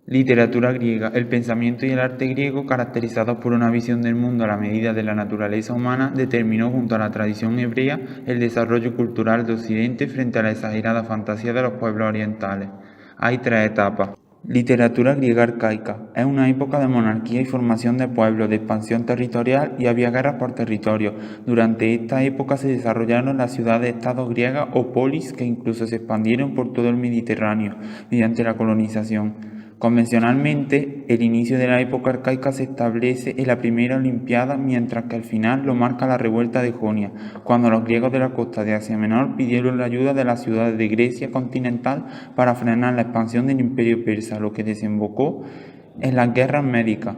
Literatura griega. El pensamiento y el arte griego, caracterizados por una visión del mundo a la medida de la naturaleza humana, determinó junto a la tradición hebrea el desarrollo cultural de Occidente frente a la exagerada fantasía de los pueblos orientales. Hay tres etapas. Literatura griega arcaica. Es una época de monarquía y formación de pueblos, de expansión territorial y había guerras por territorio. Durante esta época se desarrollaron las ciudades-estados griegas o polis que incluso se expandieron por todo el Mediterráneo mediante la colonización. Convencionalmente, el inicio de la época arcaica se establece en la primera Olimpiada, mientras que al final lo marca la revuelta de Jonia, cuando los griegos de la costa de Asia Menor pidieron la ayuda de las ciudades de Grecia continental para frenar la expansión del imperio persa, lo que desembocó en las guerras médicas.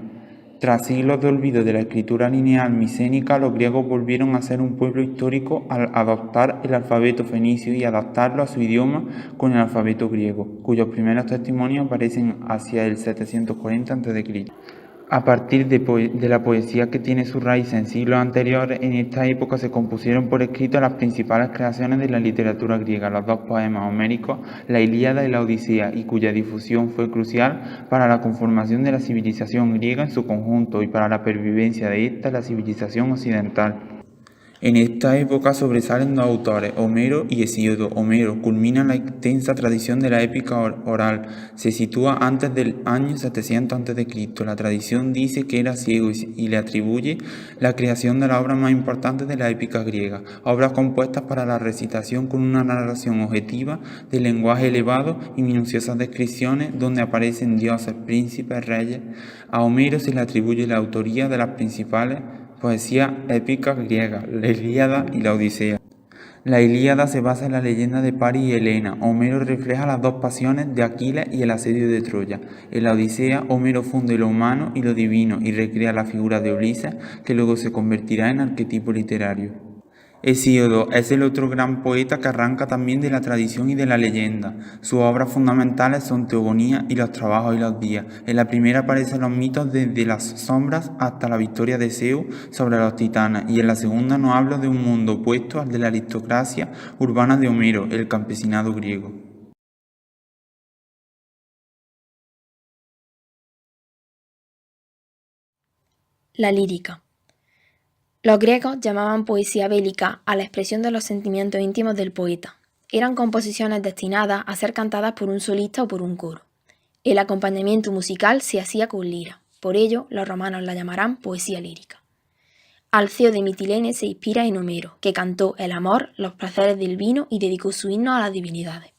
Tras siglos de olvido de la escritura lineal micénica, los griegos volvieron a ser un pueblo histórico al adoptar el alfabeto fenicio y adaptarlo a su idioma con el alfabeto griego, cuyos primeros testimonios aparecen hacia el 740 a.C. A partir de la poesía que tiene su raíz en siglos anteriores, en esta época se compusieron por escrito las principales creaciones de la literatura griega, los dos poemas homéricos, la Ilíada y la Odisea, y cuya difusión fue crucial para la conformación de la civilización griega en su conjunto y para la pervivencia de esta en la civilización occidental. En esta época sobresalen dos autores, Homero y Hesíodo. Homero culmina la extensa tradición de la épica oral. Se sitúa antes del año 700 a.C. La tradición dice que era ciego y le atribuye la creación de la obra más importante de la épica griega, obras compuestas para la recitación con una narración objetiva, de lenguaje elevado y minuciosas descripciones donde aparecen dioses, príncipes, reyes. A Homero se le atribuye la autoría de las principales poesía épica griega, la Ilíada y la Odisea. La Ilíada se basa en la leyenda de Paris y Helena. Homero refleja las dos pasiones de Aquiles y el asedio de Troya. En la Odisea, Homero funde lo humano y lo divino y recrea la figura de Ulises, que luego se convertirá en arquetipo literario. Hesíodo es el otro gran poeta que arranca también de la tradición y de la leyenda. Sus obras fundamentales son Teogonía y los trabajos y los días. En la primera aparecen los mitos desde las sombras hasta la victoria de Zeus sobre los titanes, y en la segunda nos habla de un mundo opuesto al de la aristocracia urbana de Homero, el campesinado griego. La lírica. Los griegos llamaban poesía bélica a la expresión de los sentimientos íntimos del poeta. Eran composiciones destinadas a ser cantadas por un solista o por un coro. El acompañamiento musical se hacía con lira, por ello los romanos la llamarán poesía lírica. Alceo de Mitilene se inspira en Homero, que cantó el amor, los placeres del vino y dedicó su himno a las divinidades.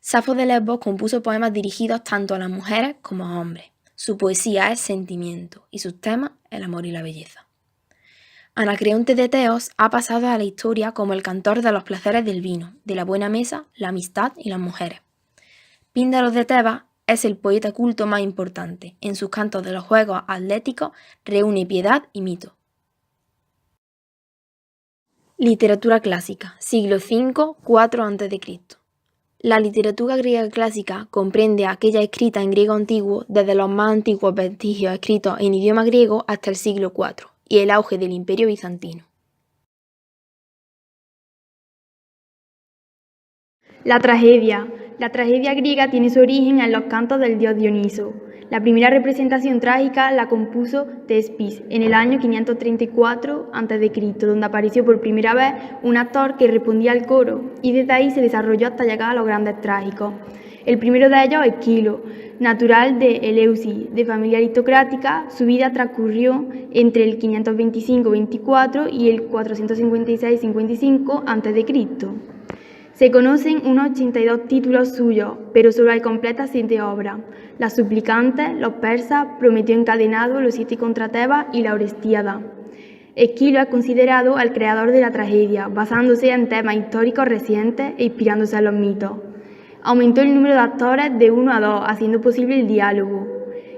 Safo de Lesbos compuso poemas dirigidos tanto a las mujeres como a hombres. Su poesía es sentimiento y sus temas el amor y la belleza. Anacreonte de Teos ha pasado a la historia como el cantor de los placeres del vino, de la buena mesa, la amistad y las mujeres. Píndaros de Tebas es el poeta culto más importante. En sus cantos de los juegos atléticos reúne piedad y mito. Literatura clásica, siglo V, IV a.C. La literatura griega clásica comprende aquella escrita en griego antiguo desde los más antiguos vestigios escritos en idioma griego hasta el siglo IV y el auge del Imperio bizantino. La tragedia. La tragedia griega tiene su origen en los cantos del dios Dioniso. La primera representación trágica la compuso Tespis en el año 534 a.C., donde apareció por primera vez un actor que respondía al coro, y desde ahí se desarrolló hasta llegar a los grandes trágicos. El primero de ellos es Esquilo, natural de Eleusis, de familia aristocrática. Su vida transcurrió entre el 525-24 y el 456-55 a.C. Se conocen unos 82 títulos suyos, pero solo hay completas 7 obras: Las Suplicantes, Los Persas, Prometeo encadenado, Los 7 contra Tebas y la Orestiada. Esquilo es considerado el creador de la tragedia, basándose en temas históricos recientes e inspirándose en los mitos. Aumentó el número de actores de 1 a 2, haciendo posible el diálogo.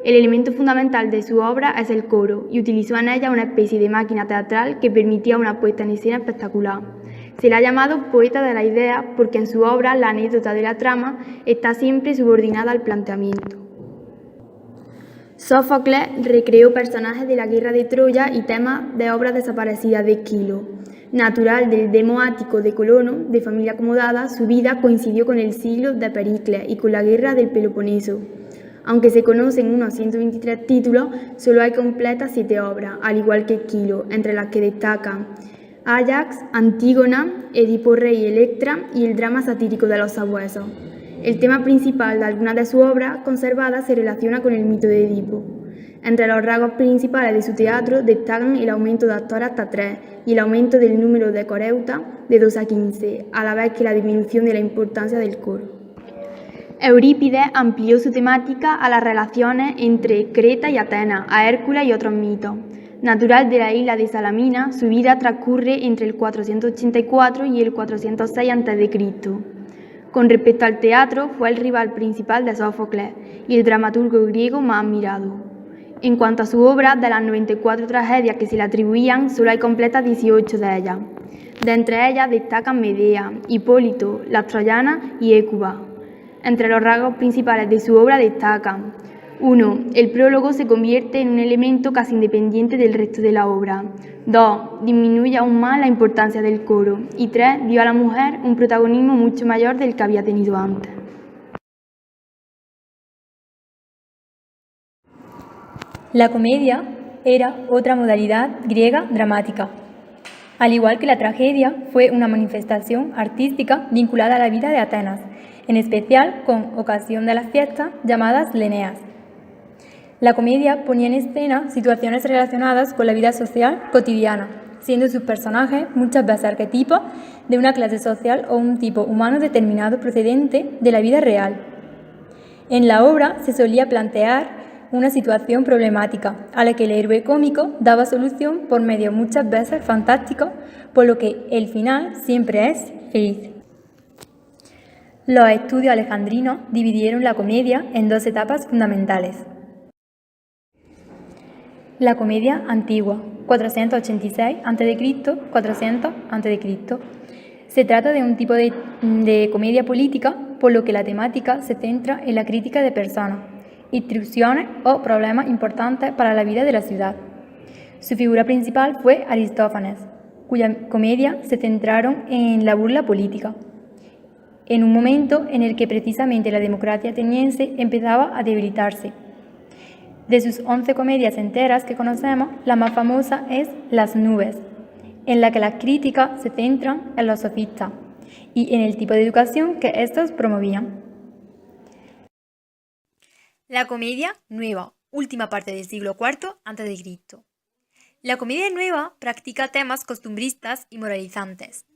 El elemento fundamental de su obra es el coro, y utilizó en ella una especie de máquina teatral que permitía una puesta en escena espectacular. Se le ha llamado poeta de la idea porque en su obra la anécdota de la trama está siempre subordinada al planteamiento. Sófocles recreó personajes de la guerra de Troya y temas de obras desaparecidas de Esquilo. Natural del demo ático de Colono, de familia acomodada, su vida coincidió con el siglo de Pericles y con la guerra del Peloponeso. Aunque se conocen unos 123 títulos, solo hay completas 7 obras, al igual que Esquilo, entre las que destacan Áyax, Antígona, Edipo Rey y Electra y el drama satírico de los sabuesos. El tema principal de algunas de sus obras conservadas se relaciona con el mito de Edipo. Entre los rasgos principales de su teatro destacan el aumento de actores hasta 3 y el aumento del número de coreutas de 2 a 15, a la vez que la disminución de la importancia del coro. Eurípides amplió su temática a las relaciones entre Creta y Atenas, a Hércules y otros mitos. Natural de la isla de Salamina, su vida transcurre entre el 484 y el 406 a.C. Con respecto al teatro, fue el rival principal de Sófocles y el dramaturgo griego más admirado. En cuanto a su obra, de las 94 tragedias que se le atribuían, solo hay completas 18 de ellas. De entre ellas destacan Medea, Hipólito, las Troyanas y Hécuba. Entre los rasgos principales de su obra destacan: 1. El prólogo se convierte en un elemento casi independiente del resto de la obra. 2. Disminuye aún más la importancia del coro. Y 3. Dio a la mujer un protagonismo mucho mayor del que había tenido antes. La comedia era otra modalidad griega dramática. Al igual que la tragedia, fue una manifestación artística vinculada a la vida de Atenas, en especial con ocasión de las fiestas llamadas Leneas. La comedia ponía en escena situaciones relacionadas con la vida social cotidiana, siendo sus personajes muchas veces arquetipos de una clase social o un tipo humano determinado procedente de la vida real. En la obra se solía plantear una situación problemática a la que el héroe cómico daba solución por medio muchas veces fantástico, por lo que el final siempre es feliz. Los estudios alejandrinos dividieron la comedia en 2 etapas fundamentales. La comedia antigua, 486 a.C., 400 a.C. Se trata de un tipo de comedia política, por lo que la temática se centra en la crítica de personas, instituciones o problemas importantes para la vida de la ciudad. Su figura principal fue Aristófanes, cuya comedia se centraron en la burla política, en un momento en el que precisamente la democracia ateniense empezaba a debilitarse. De sus 11 comedias enteras que conocemos, la más famosa es Las nubes, en la que las críticas se centran en los sofistas y en el tipo de educación que estos promovían. La comedia nueva, última parte del siglo IV a.C. La comedia nueva practica temas costumbristas y moralizantes.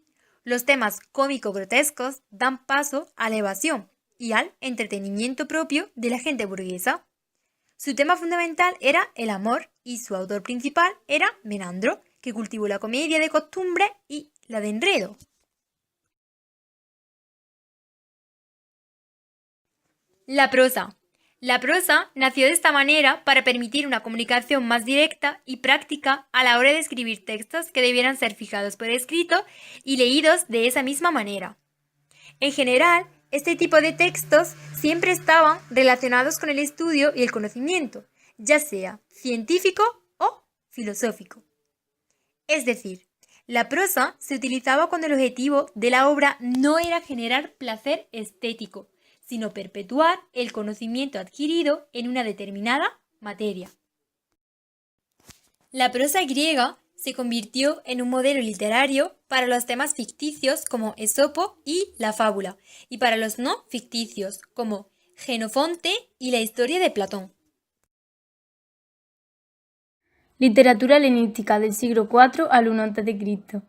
Los temas cómico-grotescos dan paso a la evasión y al entretenimiento propio de la gente burguesa. Su tema fundamental era el amor y su autor principal era Menandro, que cultivó la comedia de costumbre y la de enredo. La prosa. La prosa nació de esta manera para permitir una comunicación más directa y práctica a la hora de escribir textos que debieran ser fijados por escrito y leídos de esa misma manera. En general, este tipo de textos siempre estaban relacionados con el estudio y el conocimiento, ya sea científico o filosófico. Es decir, la prosa se utilizaba cuando el objetivo de la obra no era generar placer estético, sino perpetuar el conocimiento adquirido en una determinada materia. La prosa griega se convirtió en un modelo literario para los temas ficticios como Esopo y la fábula, y para los no ficticios como Jenofonte y la historia de Platón. Literatura helenística del siglo IV al I a.C.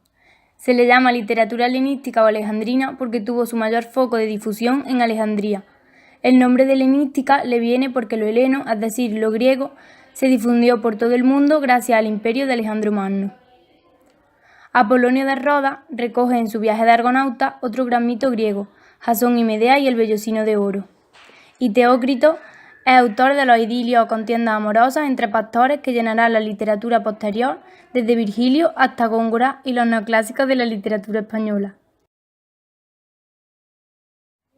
Se le llama literatura helenística o alejandrina porque tuvo su mayor foco de difusión en Alejandría. El nombre de helenística le viene porque lo heleno, es decir, lo griego, se difundió por todo el mundo gracias al imperio de Alejandro Magno. Apolonio de Rodas recoge en su viaje de Argonauta otro gran mito griego, Jasón y Medea y el vellocino de oro. Y Teócrito es autor de los idilios o contiendas amorosas entre pastores que llenarán la literatura posterior desde Virgilio hasta Góngora y los neoclásicos de la literatura española.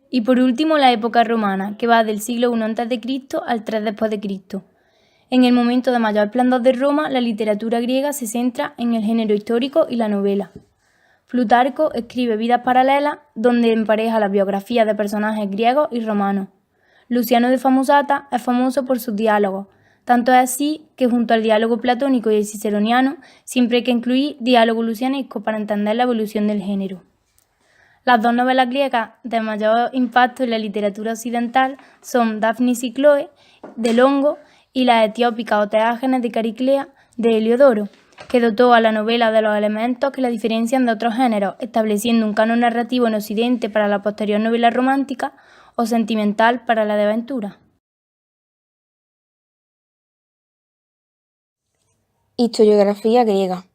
Y por último la época romana, que va del siglo I a.C. al 3 después de Cristo. En el momento de mayor esplendor de Roma, la literatura griega se centra en el género histórico y la novela. Plutarco escribe Vidas paralelas, donde empareja las biografías de personajes griegos y romanos. Luciano de Samosata es famoso por sus diálogos. Tanto es así que junto al diálogo platónico y el ciceroniano siempre hay que incluir diálogo lucianesco para entender la evolución del género. Las dos novelas griegas de mayor impacto en la literatura occidental son Daphnis y Cloe, de Longo, y las etiópicas o Teágenes de Cariclea, de Heliodoro, que dotó a la novela de los elementos que la diferencian de otros géneros, estableciendo un canon narrativo en Occidente para la posterior novela romántica o sentimental para la de aventura. Historiografía griega.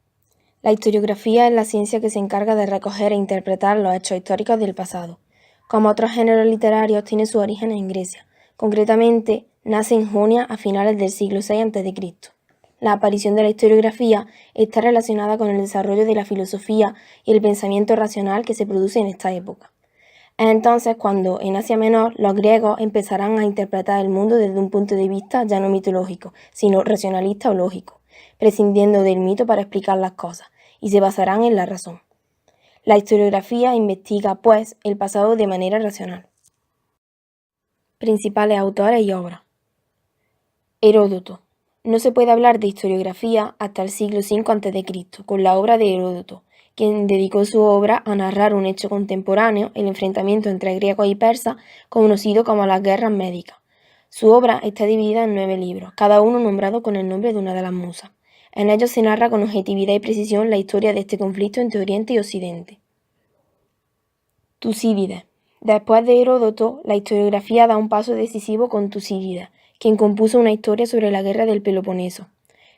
La historiografía es la ciencia que se encarga de recoger e interpretar los hechos históricos del pasado. Como otros géneros literarios, tiene sus orígenes en Grecia. Concretamente, nace en Jonia a finales del siglo VI a.C. La aparición de la historiografía está relacionada con el desarrollo de la filosofía y el pensamiento racional que se produce en esta época. Es entonces cuando, en Asia Menor, los griegos empezarán a interpretar el mundo desde un punto de vista ya no mitológico, sino racionalista o lógico, prescindiendo del mito para explicar las cosas, y se basarán en la razón. La historiografía investiga, pues, el pasado de manera racional. Principales autores y obras. Heródoto. No se puede hablar de historiografía hasta el siglo V a.C., con la obra de Heródoto, quien dedicó su obra a narrar un hecho contemporáneo, el enfrentamiento entre griegos y persas, conocido como las guerras médicas. Su obra está dividida en 9 libros, cada uno nombrado con el nombre de una de las musas. En ellos se narra con objetividad y precisión la historia de este conflicto entre Oriente y Occidente. Tucídides. Después de Heródoto, la historiografía da un paso decisivo con Tucídides, quien compuso una historia sobre la guerra del Peloponeso.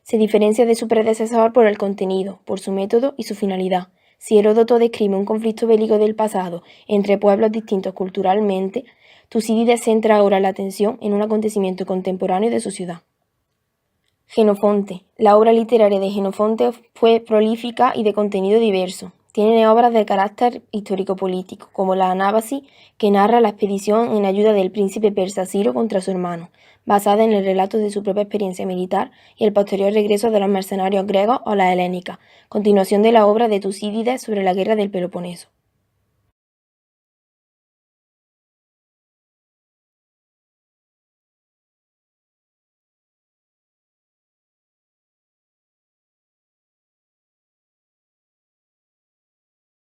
Se diferencia de su predecesor por el contenido, por su método y su finalidad. Si Heródoto describe un conflicto bélico del pasado entre pueblos distintos culturalmente, Tucídides centra ahora la atención en un acontecimiento contemporáneo de su ciudad. Jenofonte. La obra literaria de Jenofonte fue prolífica y de contenido diverso. Tiene obras de carácter histórico-político, como la Anábasis, que narra la expedición en ayuda del príncipe persa Ciro contra su hermano, basada en el relato de su propia experiencia militar y el posterior regreso de los mercenarios griegos o las helénicas, continuación de la obra de Tucídides sobre la guerra del Peloponeso.